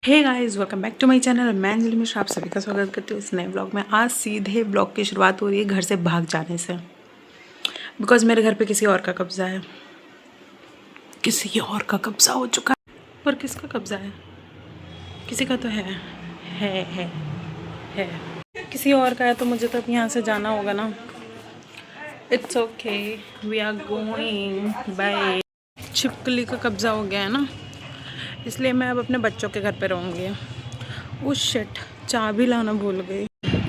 Hey guys, welcome back to my channel. मैं अंजलि मिश्रा आप सभी का स्वागत करती हूँ इस नए ब्लॉग में। आज सीधे ब्लॉग की शुरुआत हो रही है घर से भाग जाने से, बिकॉज मेरे घर पे किसी और का कब्जा है। किसी और का कब्जा हो चुका है। पर किसका कब्जा है? किसी का तो है है किसी और का है, तो मुझे तो अब यहाँ से जाना होगा ना। It's okay, we are going bye. छिपकली का कब्जा हो गया है ना, इसलिए मैं अब अपने बच्चों के घर पे रहूँगी। उस शिट, चाबी लाना भूल गई।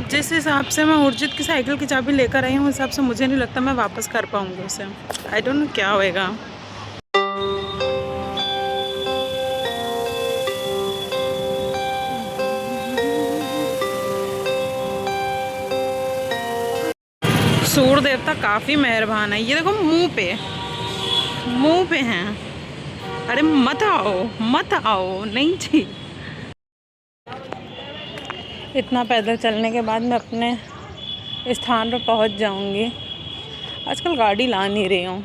जिस हिसाब से मैं उर्जित की साइकिल की चाबी लेकर आई हूँ, उस हिसाब से मुझे नहीं लगता मैं वापस कर पाऊँगी उसे। आई डोंट नो क्या होएगा। सूर्य देवता काफ़ी मेहरबान है। ये देखो मुंह पे हैं। अरे मत आओ नहीं जी। इतना पैदल चलने के बाद मैं अपने स्थान पर पहुंच जाऊंगी। आजकल गाड़ी ला नहीं रही हूँ,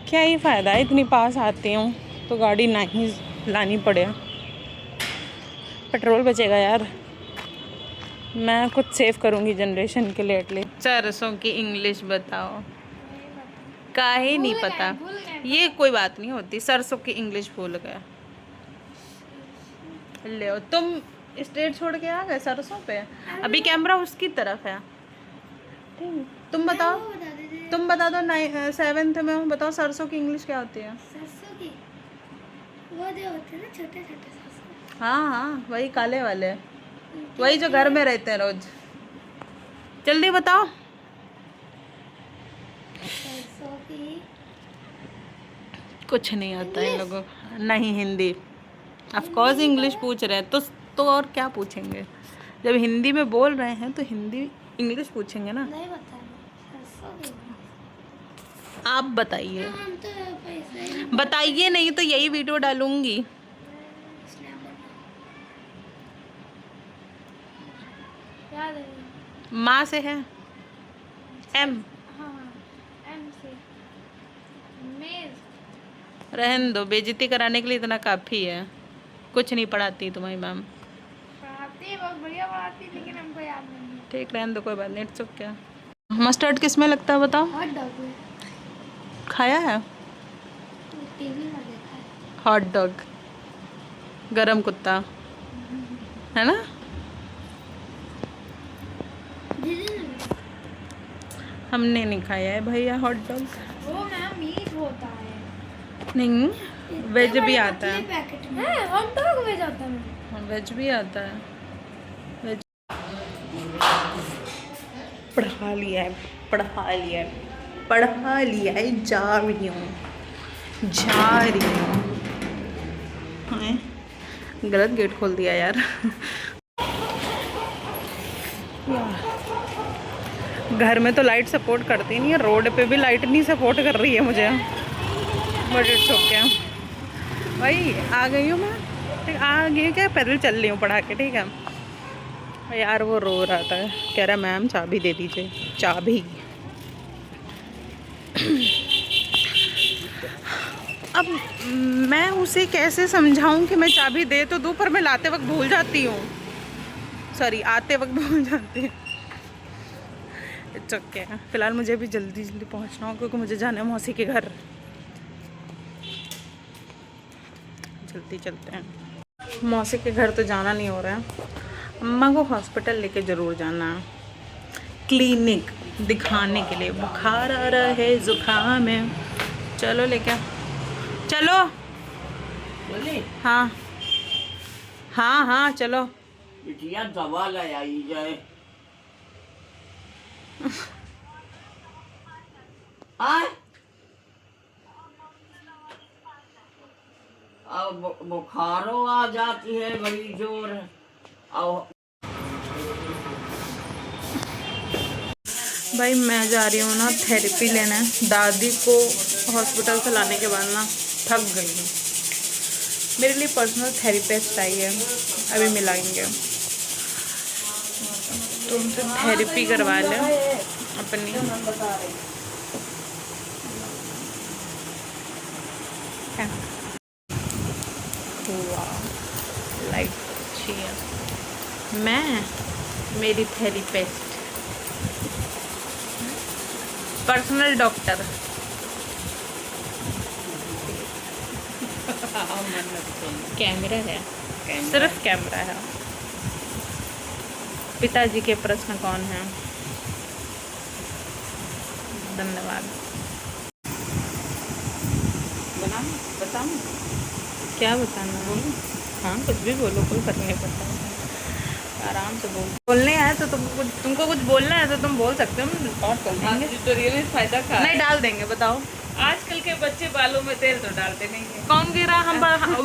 क्या ही फ़ायदा है। इतनी पास आती हूँ तो गाड़ी नहीं लानी पड़े, पेट्रोल बचेगा यार। मैं कुछ सेव करूँगी जनरेशन के लिए एटलीस्ट। सरसों की इंग्लिश बताओ। काहे नहीं पता? ये कोई बात नहीं होती, सरसों की इंग्लिश भूल गया। ले तुम स्टेट छोड़ के आ गए सरसों पे। अभी कैमरा उसकी तरफ है। तुम बता दो 7th में हूँ। बताओ सरसों की इंग्लिश क्या होती है? सरसों की वो जो होते हैं ना, छोटे छोटे सरसों। हाँ, वही काले वाले, वही जो घर में रहते हैं रोज। जल्दी बताओ। सरसों की कुछ नहीं आता है लोगों को, नहीं हिंदी। ऑफ कोर्स इंग्लिश पूछ रहे हैं तो और क्या पूछेंगे? जब हिंदी में बोल रहे हैं तो हिंदी इंग्लिश पूछेंगे ना। नहीं बता सरसों की। आप बताइए। हम तो पैसे बताइए, नहीं तो यही वीडियो डालूंगी। याद है? माँ से है एम। हाँ एम से मेज। रहन दो, बेइज्जती कराने के लिए इतना काफ़ी है। कुछ नहीं पढ़ाती तुम्हारी मैम। पढ़ाती है, बहुत बढ़िया पढ़ाती है, लेकिन हमको याद नहीं है। ठीक, रहन दो, कोई बात नहीं। It's okay. मस्टर्ड किस में लगता है बताओ? हॉट डॉग में। खाया है? टीवी में देखा है। हॉट डॉग, गरम कुत्ता, है ना? दीदी ने हमने नहीं खाया है भैया हॉट डॉग। वो मैम मीट होता है। नहीं, वेज भी आता है। पैकेट में है हॉट डॉग वेज आता है। हाँ, वेज भी आता है। वेज पढ़ा लिया है, जा रही हूँ। हाँ, गलत गेट खोल दिया यार। घर में तो लाइट सपोर्ट करती नहीं है, रोड पे भी लाइट नहीं सपोर्ट कर रही है मुझे। बट इट्स ओके भाई, आ गई हूँ मैं। ठीक, आ गई हूँ क्या, पैदल चल रही हूँ पढ़ा के। ठीक है यार। वो रो रहा था, कह रहा मैम चाबी दे दीजिए, चाबी। अब मैं उसे कैसे समझाऊं कि मैं चाबी दे तो दूँ, पर मैं लाते वक्त भूल जाती हूँ। सॉरी, आते वक्त भूल जाती हूँ। It's okay. फिलहाल मुझे भी जल्दी पहुँचना हो, क्योंकि मुझे जाना है मौसी के घर। जल्दी चलते हैं। मौसी के घर तो जाना नहीं हो रहा है, अम्मा को हॉस्पिटल लेके ज़रूर जाना है, क्लिनिक दिखाने के लिए। बुखार आ रहा है, जुकाम है। चलो लेके चलो। हाँ हाँ हाँ चलो। बिटिया दवा ले आई जाए। अब बुखारो आ जाती है बड़ी जोर। और भाई मैं जा रही हूँ ना थेरेपी लेने। दादी को हॉस्पिटल से लाने के बाद ना थक गई हूँ। मेरे लिए पर्सनल थेरेपिस्ट चाहिए, अभी मिलाएंगे। तो उनसे थेरेपी करवा लें अपनी। मैं, मेरी थेरेपिस्ट, पर्सनल डॉक्टर। कैमरा है, सिर्फ कैमरा है। पिताजी के प्रश्न कौन है? धन्यवाद। बताऊं? क्या बताना? बोलो। हाँ कुछ भी बोलो, कोई फर्क नहीं पड़ता। आराम से बोल। बोलने आए तो तुमको कुछ बोलना है तो तुम बोल सकते हो, हम रिकॉर्ड कर देंगे। ट्यूटोरियल में फायदा खा नहीं डाल देंगे, बताओ। आजकल के बच्चे बालों में तेल तो डालते नहीं है। कौन गिरा? हम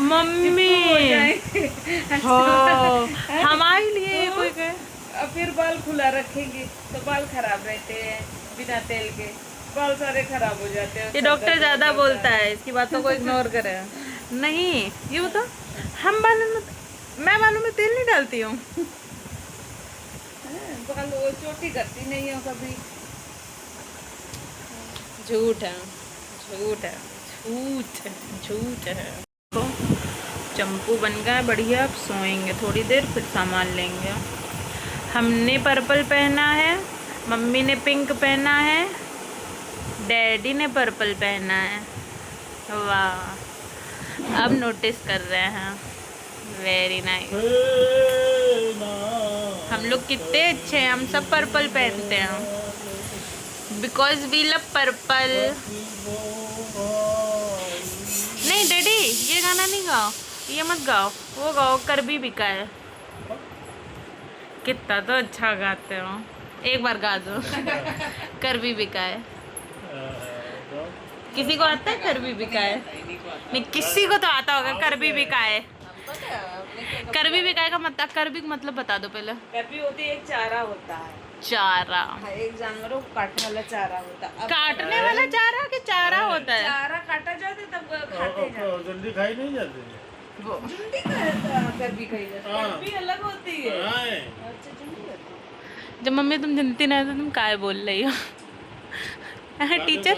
मम्मी हो हमारे लिए ये कोई कहे। अब फिर बाल खुला रखेंगे तो बाल खराब रहते हैं, बिना तेल के बाल सारे खराब हो जाते हैं। ये डॉक्टर ज्यादा बोलता है, इसकी बातों को इग्नोर करें। नहीं ये बताओ, हम बालों में, मैं बालों में तेल नहीं डालती हूँ। बाल वो चोटी करती नहीं हो कभी। झूठ है, झूठ है, झूठ है, झूठ है। तो चंपू बन गया बढ़िया। अब सोएंगे थोड़ी देर, फिर सामान लेंगे। हमने पर्पल पहना है, मम्मी ने पिंक पहना है, डैडी ने पर्पल पहना है। वाह, अब नोटिस कर रहे हैं। Very nice. हम लोग कितने अच्छे हैं, हम सब पर्पल पहनते हैं बिकॉज वी लव पर्पल। नहीं डैडी ये गाना नहीं गाओ, ये मत गाओ, वो गाओ करबी बिका है। कितना तो अच्छा गाते हो, एक बार गा दो। करबी बिका है। किसी को आता है करबी बिका है? नहीं किसी को तो आता होगा करबी बिका है। करबी बिका का मतलब, करबी का मतलब बता दो पहले। करबी होती है, एक चारा होता है। चारा, एक जानवरों को काटने वाला चारा होता है। काटने वाला चारा कि चारा होता है? चारा काटा जाता तब खाते हैं। जल्दी खाई नहीं जाती। जुंडी का करबी खाई जाती है। करबी अलग होती है। अच्छा जुंडी होती है। जब मम्मी तुम जनती नहीं तो तुम काय बोल रही हो? टीचर,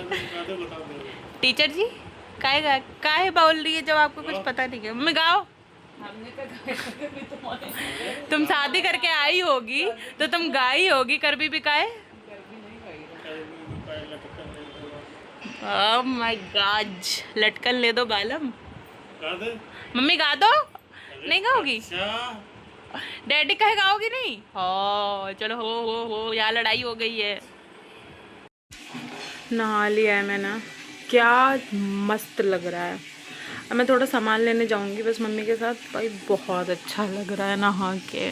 टीचर जी काय बोल रही है जब आपको कुछ पता नहीं है? मम्मी गाओ। हमने तो तुम शादी करके आई होगी तो तुम गाई होगी करबी बिकाए। ओह माय गॉड, लटकन ले दो बालम। मम्मी गा दो। नहीं गाओगी? डैडी कहे गाओगी नहीं? हो चलो, हो यहाँ लड़ाई हो गई है। नहा लिया है मैंने, क्या मस्त लग रहा है। अब मैं थोड़ा सामान लेने जाऊंगी बस मम्मी के साथ। भाई बहुत अच्छा लग रहा है नहा के,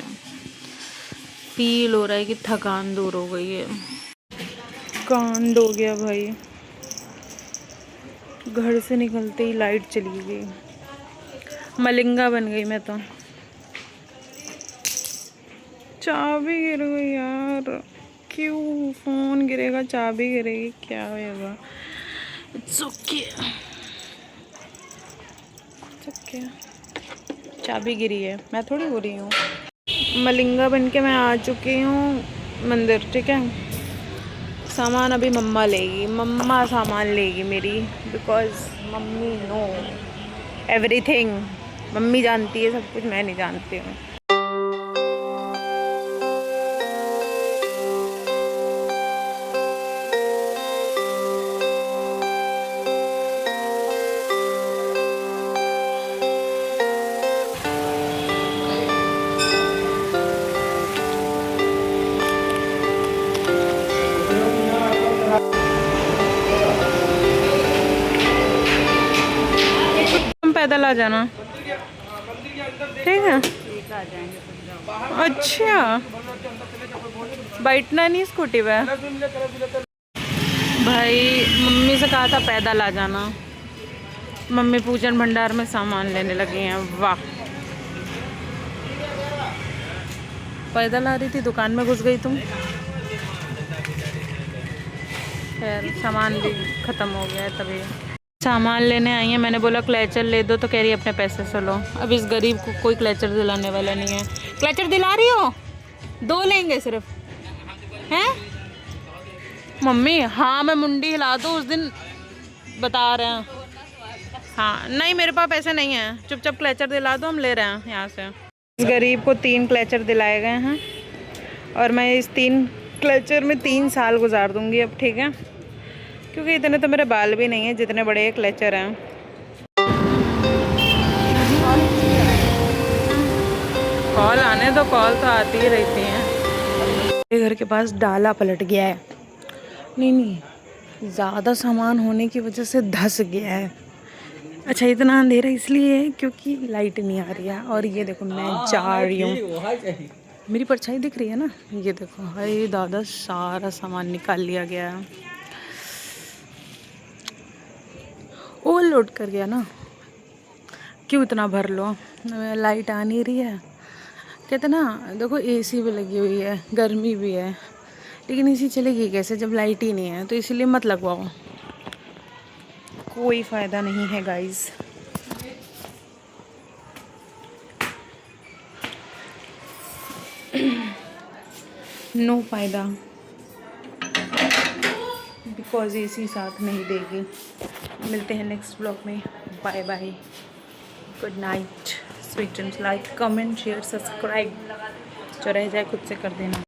फील हो रहा है कि थकान दूर हो गई है। कांड हो गया भाई, घर से निकलते ही लाइट चली गई, मलिंगा बन गई मैं तो। चाबी गिर गई यार, क्यों? फ़ोन गिरेगा, चाबी गिरेगी, क्या होगा? इट्स ओके, चाबी गिरी है, मैं थोड़ी हो रही हूँ। मलिंगा बन के मैं आ चुकी हूँ मंदिर, ठीक है। सामान अभी मम्मा लेगी, मम्मा सामान लेगी मेरी, because mummy know everything. Mummy जानती है सब कुछ, मैं नहीं जानती हूँ। पैदल आ जाना, ठीक है? अच्छा, बैठना नहीं स्कूटी पे? भाई मम्मी से कहा था पैदल आ जाना, मम्मी पूजन भंडार में सामान लेने लगी हैं। वाह, पैदल आ रही थी, दुकान में घुस गई तुम। खैर सामान भी ख़त्म हो गया है, तभी सामान लेने आई है। मैंने बोला क्लेचर ले दो तो कह रही अपने पैसे से लो। अब इस गरीब को कोई क्लेचर दिलाने वाला नहीं है। क्लेचर दिला रही हो? 2 लेंगे सिर्फ, हैं मम्मी? हाँ मैं मुंडी हिला दूँ उस दिन, बता रहे हैं। हाँ नहीं मेरे पास पैसे नहीं हैं, चुपचाप क्लेचर दिला दो, हम ले रहे हैं यहाँ से। इस गरीब को 3 क्लेचर दिलाए गए हैं और मैं इस 3 क्लेचर में 3 साल गुजार दूंगी अब, ठीक है, क्योंकि इतने तो मेरे बाल भी नहीं हैं जितने बड़े क्लेचर हैं। कॉल आने तो कॉल तो आती ही रहती हैं। मेरे घर के पास डाला पलट गया है, नहीं ज़्यादा सामान होने की वजह से धंस गया है। अच्छा इतना अंधेरा इसलिए है क्योंकि लाइट नहीं आ रही है। और ये देखो मैं जा रही हूँ, मेरी परछाई दिख रही है ना, ये देखो, हाय दादा सारा सामान निकाल लिया गया है, ओवरलोड कर गया ना, क्यों इतना भर लो, लाइट आ नहीं रही है। कहते ना देखो एसी भी लगी हुई है, गर्मी भी है, लेकिन एसी चलेगी कैसे जब लाइट ही नहीं है, तो इसलिए मत लगवाओ, कोई फ़ायदा नहीं है गाइस। नो फ़ायदा, बिकॉज एसी साथ नहीं देगी। मिलते हैं नेक्स्ट ब्लॉग में, bye bye, good night, sweet dreams. Like comment share subscribe जो रह जाए खुद से कर देना।